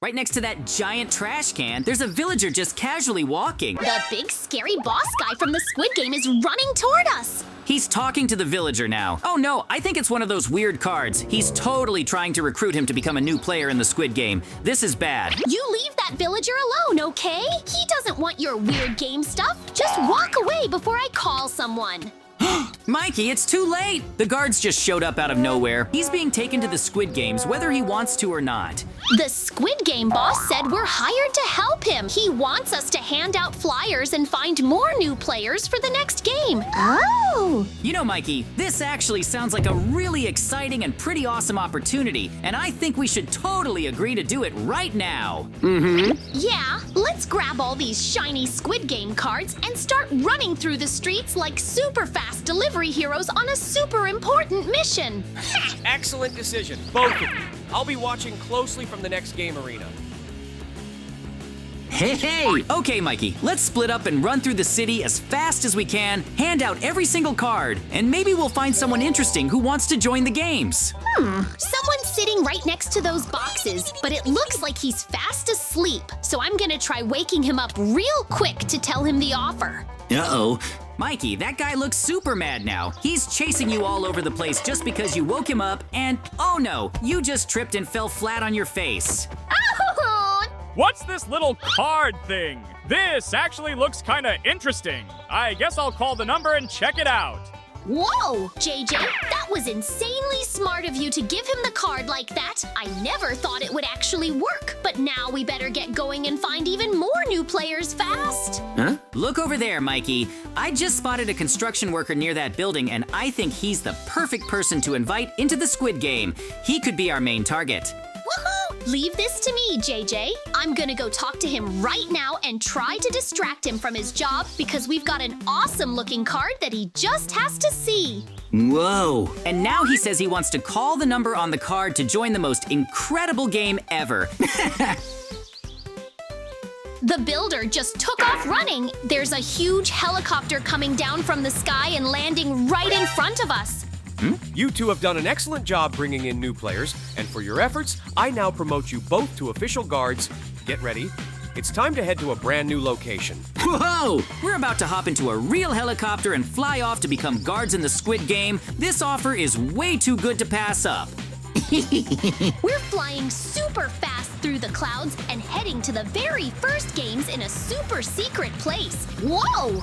Right next to that giant trash can, there's a villager just casually walking. The big scary boss guy from the Squid Game is running toward us. He's talking to the villager now. Oh no, I think it's one of those weird cards. He's totally trying to recruit him to become a new player in the Squid Game. This is bad. You leave that villager alone, okay? He doesn't want your weird game stuff. Just walk away before I call someone. Mikey, it's too late! The guards just showed up out of nowhere. He's being taken to the Squid Games whether he wants to or not. The Squid Game boss said we're hired to help him. He wants us to hand out flyers and find more new players for the next game. Oh! You know, Mikey, this actually sounds like a really exciting and pretty awesome opportunity, and I think we should totally agree to do it right now. Yeah, let's grab all these shiny Squid Game cards and start running through the streets like super fast delivery heroes on a super important mission. Excellent decision, both of you. I'll be watching closely from the next game arena. Hey! Okay, Mikey, let's split up and run through the city as fast as we can, hand out every single card, and maybe we'll find someone interesting who wants to join the games. Someone's sitting right next to those boxes, but it looks like he's fast asleep. So I'm gonna try waking him up real quick to tell him the offer. Uh-oh. Mikey, that guy looks super mad now. He's chasing you all over the place just because you woke him up and, oh no, you just tripped and fell flat on your face. What's this little card thing? This actually looks kinda interesting. I guess I'll call the number and check it out. Whoa, JJ, that was insanely smart of you to give him the card like that. I never thought it would actually work, but now we better get going and find even more new players fast. Huh? Look over there, Mikey. I just spotted a construction worker near that building, and I think he's the perfect person to invite into the Squid Game. He could be our main target. Woohoo! Leave this to me, JJ. I'm gonna go talk to him right now and try to distract him from his job because we've got an awesome-looking card that he just has to see. Whoa! And now he says he wants to call the number on the card to join the most incredible game ever. The builder just took off running. There's a huge helicopter coming down from the sky and landing right in front of us. You two have done an excellent job bringing in new players, and for your efforts, I now promote you both to official guards. Get ready. It's time to head to a brand new location. Whoa! We're about to hop into a real helicopter and fly off to become guards in the Squid Game. This offer is way too good to pass up. We're flying super fast through the clouds and heading to the very first games in a super secret place. Whoa!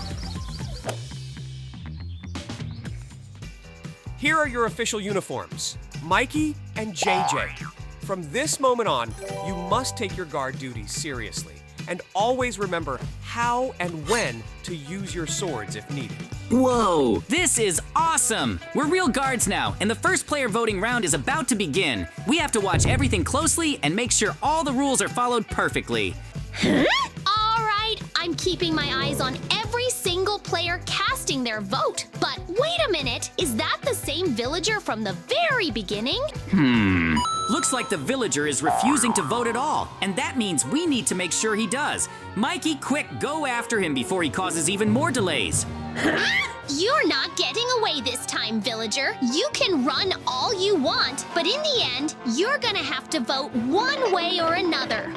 Here are your official uniforms, Mikey and JJ. From this moment on, you must take your guard duties seriously and always remember how and when to use your swords if needed. Whoa! This is awesome! We're real guards now, and the first player voting round is about to begin. We have to watch everything closely and make sure all the rules are followed perfectly. All right, I'm keeping my eyes on every single player casting their vote. But wait a minute, is that the same villager from the very beginning? Looks like the villager is refusing to vote at all, and that means we need to make sure he does. Mikey, quick, go after him before he causes even more delays. You're not getting away this time, villager. You can run all you want, but in the end, you're gonna have to vote one way or another.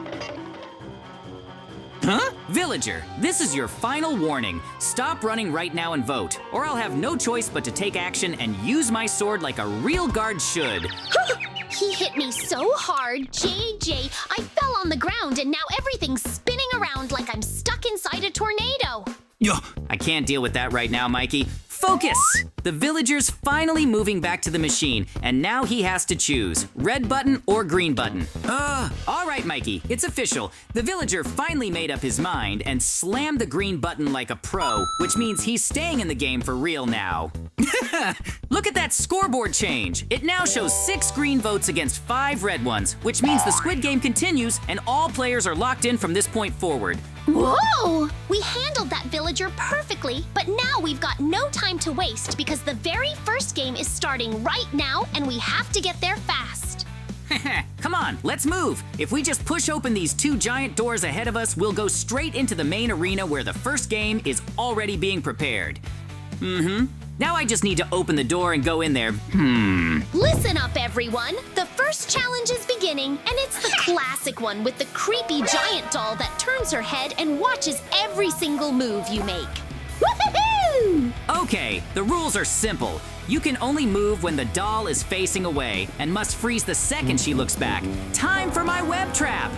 Huh? Villager, this is your final warning. Stop running right now and vote, or I'll have no choice but to take action and use my sword like a real guard should. He hit me so hard, JJ, I fell on the ground and now everything's spinning around like I'm stuck inside a tornado. I can't deal with that right now, Mikey. Focus! The villager's finally moving back to the machine, and now he has to choose red button or green button. All right, Mikey, it's official. The villager finally made up his mind and slammed the green button like a pro, which means he's staying in the game for real now. Look at that scoreboard change. It now shows 6 green votes against 5 red ones, which means the Squid Game continues and all players are locked in from this point forward. Whoa! We handled that villager perfectly, but now we've got no time to waste because the very first game is starting right now and we have to get there fast. Come on, let's move. If we just push open these 2 giant doors ahead of us, we'll go straight into the main arena where the first game is already being prepared. Now I just need to open the door and go in there. Listen up, everyone. The first first challenge is beginning, and it's the classic one with the creepy giant doll that turns her head and watches every single move you make. Woohoo! Okay, the rules are simple. You can only move when the doll is facing away and must freeze the second she looks back. Time for my web trap!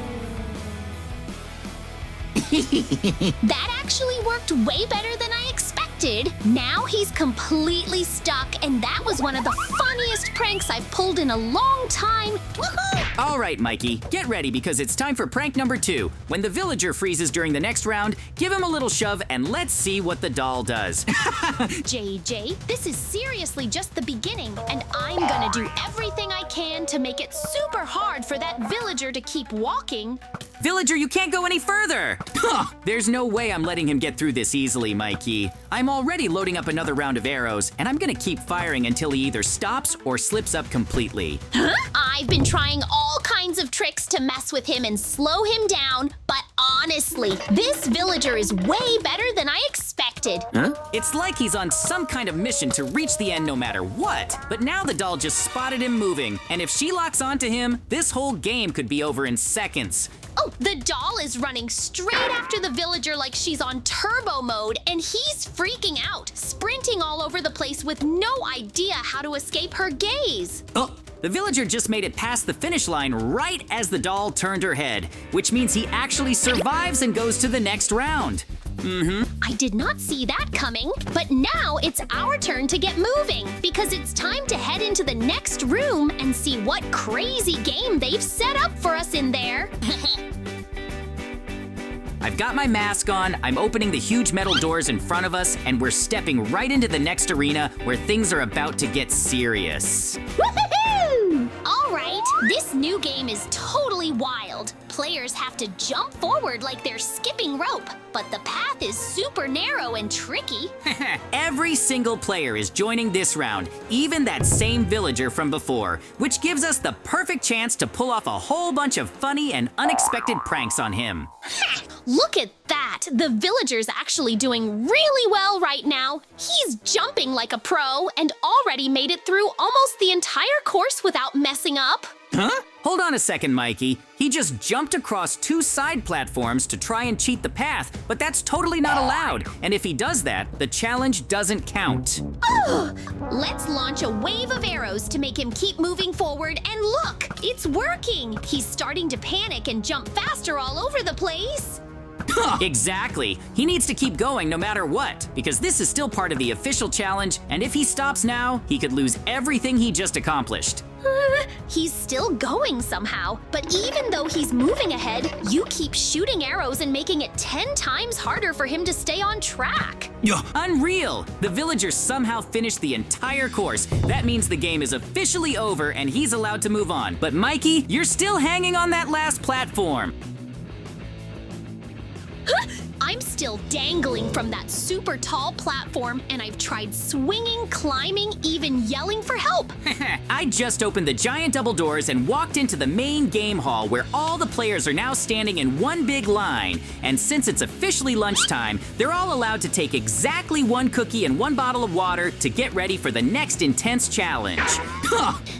That actually worked way better than I expected. Now he's completely stuck, and that was one of the funniest pranks I've pulled in a long time. Woohoo! All right, Mikey, get ready because it's time for prank number 2. When the villager freezes during the next round, give him a little shove and let's see what the doll does. JJ, this is seriously just the beginning, and I'm gonna do everything I can to make it super hard for that villager to keep walking. Villager, you can't go any further! There's no way I'm letting him get through this easily, Mikey. I'm already loading up another round of arrows, and I'm gonna keep firing until he either stops or slips up completely. I've been trying all kinds of tricks to mess with him and slow him down, but honestly, this villager is way better than I expected. It's like he's on some kind of mission to reach the end no matter what. But now the doll just spotted him moving, and if she locks onto him, this whole game could be over in seconds. Oh, the doll is running straight after the villager like she's on turbo mode, and he's freaking out, sprinting all over the place with no idea how to escape her gaze. Oh, the villager just made it past the finish line right as the doll turned her head, which means he actually survives and goes to the next round. I did not see that coming, but now it's our turn to get moving because it's time to head into the next room and see what crazy game they've set up for us in there. I've got my mask on, I'm opening the huge metal doors in front of us, and we're stepping right into the next arena where things are about to get serious. Woohoo! All right, this new game is totally wild. Players have to jump forward like they're skipping rope, but the path is super narrow and tricky. Every single player is joining this round, even that same villager from before, which gives us the perfect chance to pull off a whole bunch of funny and unexpected pranks on him. Look at that! The villager's actually doing really well right now. He's jumping like a pro and already made it through almost the entire course without messing up. Huh? Hold on a second, Mikey. He just jumped across 2 side platforms to try and cheat the path, but that's totally not allowed. And if he does that, the challenge doesn't count. Let's launch a wave of arrows to make him keep moving forward, and look! It's working! He's starting to panic and jump faster all over the place. Exactly. He needs to keep going no matter what, because this is still part of the official challenge, and if he stops now, he could lose everything he just accomplished. He's still going somehow, but even though he's moving ahead, you keep shooting arrows and making it 10 times harder for him to stay on track. Unreal! The villager somehow finished the entire course. That means the game is officially over and he's allowed to move on. But Mikey, you're still hanging on that last platform. I'm still dangling from that super tall platform, and I've tried swinging, climbing, even yelling for help. I just opened the giant double doors and walked into the main game hall where all the players are now standing in one big line. And since it's officially lunchtime, they're all allowed to take exactly 1 cookie and 1 bottle of water to get ready for the next intense challenge.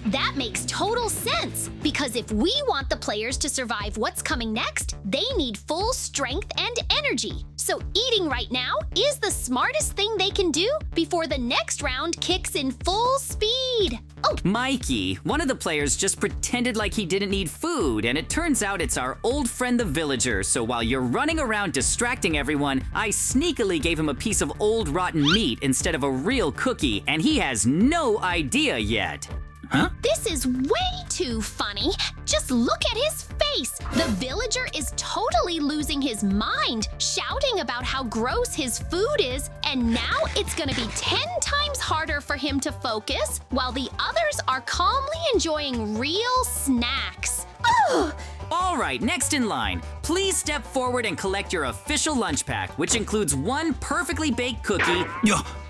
That makes total sense, because if we want the players to survive what's coming next, they need full strength and energy. So eating right now is the smartest thing they can do before the next round kicks in full speed. Oh, Mikey, one of the players just pretended like he didn't need food, and it turns out it's our old friend the villager. So while you're running around distracting everyone, I sneakily gave him a piece of old rotten meat instead of a real cookie, and he has no idea yet. Huh? This is way too funny. Just look at his face. The villager is totally losing his mind, shouting about how gross his food is, and now it's gonna be 10 times harder for him to focus, while the others are calmly enjoying real snacks. Ugh! All right, next in line. Please step forward and collect your official lunch pack, which includes 1 perfectly baked cookie.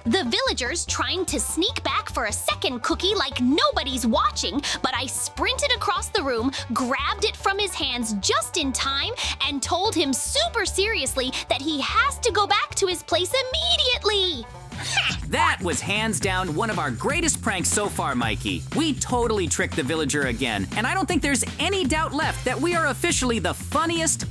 The villager's trying to sneak back for a second cookie like nobody's watching, but I sprinted across the room, grabbed it from his hands just in time, and told him super seriously that he has to go back to his place immediately. That was hands down one of our greatest pranks so far, Mikey. We totally tricked the villager again, and I don't think there's any doubt left that we are officially the funniest.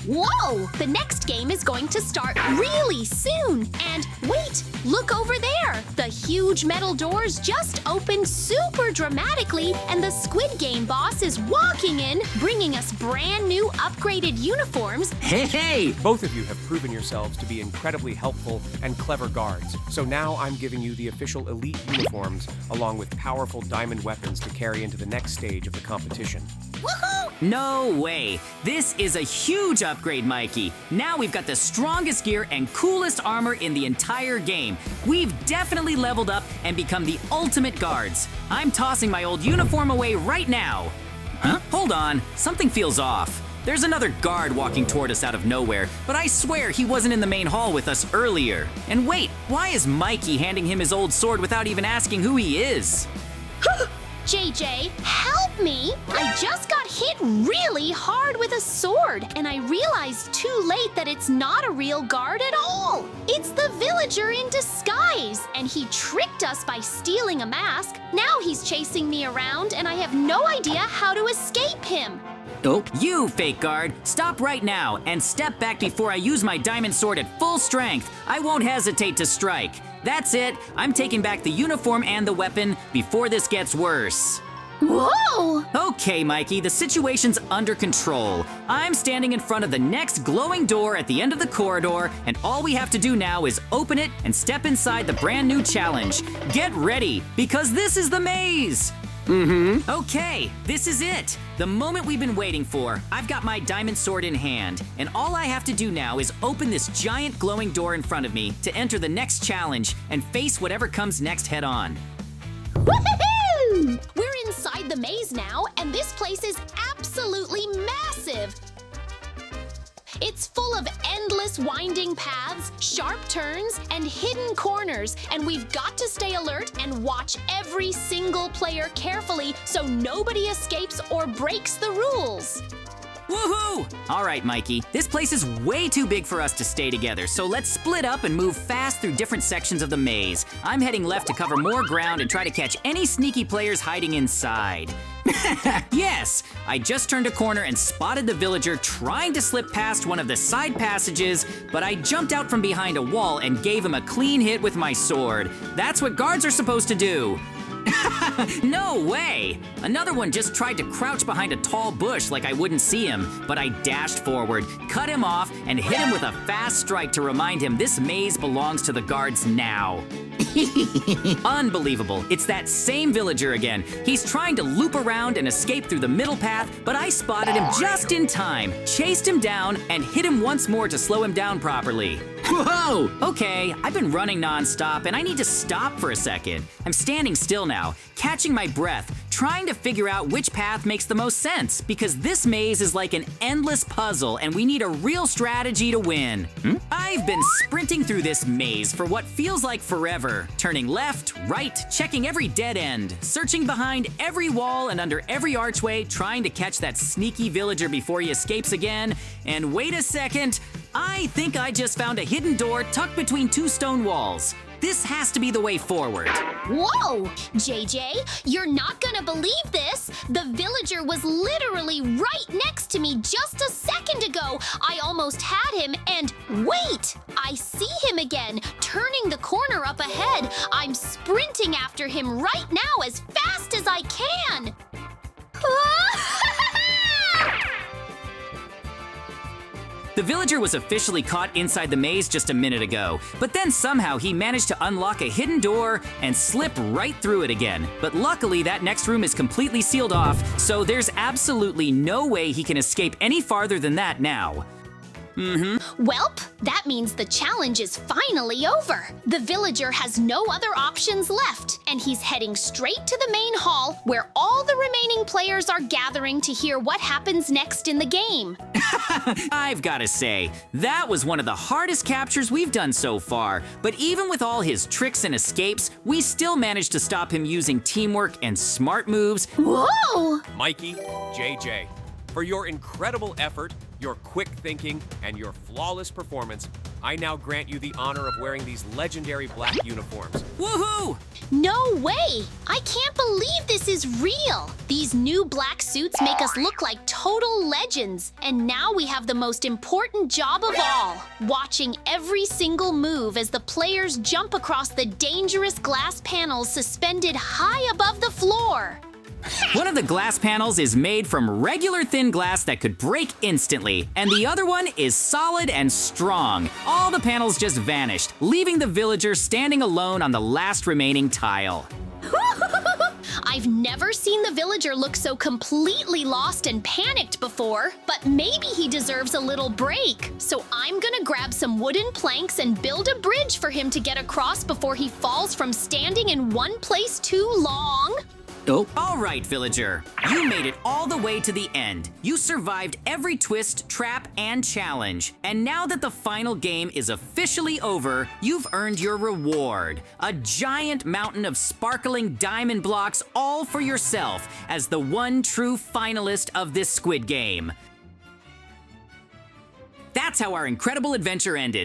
Whoa! The next game is going to start really soon. And wait, look over there. The huge metal doors just opened super dramatically, and the Squid Game boss is walking in, bringing us brand new upgraded uniforms. Hey! Both of you have proven yourselves to be incredibly helpful and clever guards. So now I'm giving you the official elite uniforms along with powerful diamond weapons to carry into the next stage of the competition. Woohoo! No way! This is a huge upgrade, Mikey. Now we've got the strongest gear and coolest armor in the entire game. We've definitely leveled up and become the ultimate guards. I'm tossing my old uniform away right now. Huh? Hold on, something feels off. There's another guard walking toward us out of nowhere, but I swear he wasn't in the main hall with us earlier. And wait, why is Mikey handing him his old sword without even asking who he is? JJ, help me! I just got hit really hard with a sword, and I realized too late that it's not a real guard at all. It's the villager in disguise, and he tricked us by stealing a mask. Now he's chasing me around, and I have no idea how to escape him. Oh, you fake guard, stop right now and step back before I use my diamond sword at full strength. I won't hesitate to strike. That's it, I'm taking back the uniform and the weapon before this gets worse. Whoa! Okay, Mikey, the situation's under control. I'm standing in front of the next glowing door at the end of the corridor, and all we have to do now is open it and step inside the brand new challenge. Get ready, because this is the maze! Okay, this is it. The moment we've been waiting for. I've got my diamond sword in hand, and all I have to do now is open this giant glowing door in front of me to enter the next challenge and face whatever comes next head on. Woohoo! We're inside the maze now, and this place is absolutely massive. It's full of endless winding paths, sharp turns, and hidden corners, and we've got to stay alert and watch every single player carefully so nobody escapes or breaks the rules. Woohoo! All right, Mikey, this place is way too big for us to stay together, so let's split up and move fast through different sections of the maze. I'm heading left to cover more ground and try to catch any sneaky players hiding inside. Yes! I just turned a corner and spotted the villager trying to slip past one of the side passages, but I jumped out from behind a wall and gave him a clean hit with my sword. That's what guards are supposed to do. No way! Another one just tried to crouch behind a tall bush like I wouldn't see him, but I dashed forward, cut him off, and hit him with a fast strike to remind him this maze belongs to the guards now. Unbelievable, it's that same villager again. He's trying to loop around and escape through the middle path, but I spotted him just in time, chased him down, and hit him once more to slow him down properly. Whoa! Okay, I've been running nonstop and I need to stop for a second. I'm standing still now, catching my breath, trying to figure out which path makes the most sense, because this maze is like an endless puzzle and we need a real strategy to win. I've been sprinting through this maze for what feels like forever, turning left, right, checking every dead end, searching behind every wall and under every archway, trying to catch that sneaky villager before he escapes again. And wait a second, I think I just found a hidden door tucked between two stone walls. This has to be the way forward. Whoa! JJ, you're not gonna believe this! The villager was literally right next to me just a second ago! I almost had him, and wait! I see him again, turning the corner up ahead. I'm sprinting after him right now as fast as I can! The villager was officially caught inside the maze just a minute ago, but then somehow he managed to unlock a hidden door and slip right through it again. But luckily that next room is completely sealed off, so there's absolutely no way he can escape any farther than that now. Welp, that means the challenge is finally over. The villager has no other options left, and he's heading straight to the main hall where all the remaining players are gathering to hear what happens next in the game. I've gotta say, that was one of the hardest captures we've done so far, but even with all his tricks and escapes, we still managed to stop him using teamwork and smart moves. Whoa! Mikey, JJ, for your incredible effort, your quick thinking, and your flawless performance, I now grant you the honor of wearing these legendary black uniforms. Woohoo! No way! I can't believe this is real! These new black suits make us look like total legends. And now we have the most important job of all, watching every single move as the players jump across the dangerous glass panels suspended high above the floor. One of the glass panels is made from regular thin glass that could break instantly, and the other one is solid and strong. All the panels just vanished, leaving the villager standing alone on the last remaining tile. I've never seen the villager look so completely lost and panicked before, but maybe he deserves a little break. So I'm gonna grab some wooden planks and build a bridge for him to get across before he falls from standing in one place too long. Oh. All right, villager. You made it all the way to the end. You survived every twist, trap, and challenge. And now that the final game is officially over, you've earned your reward. A giant mountain of sparkling diamond blocks all for yourself as the one true finalist of this Squid Game. That's how our incredible adventure ended.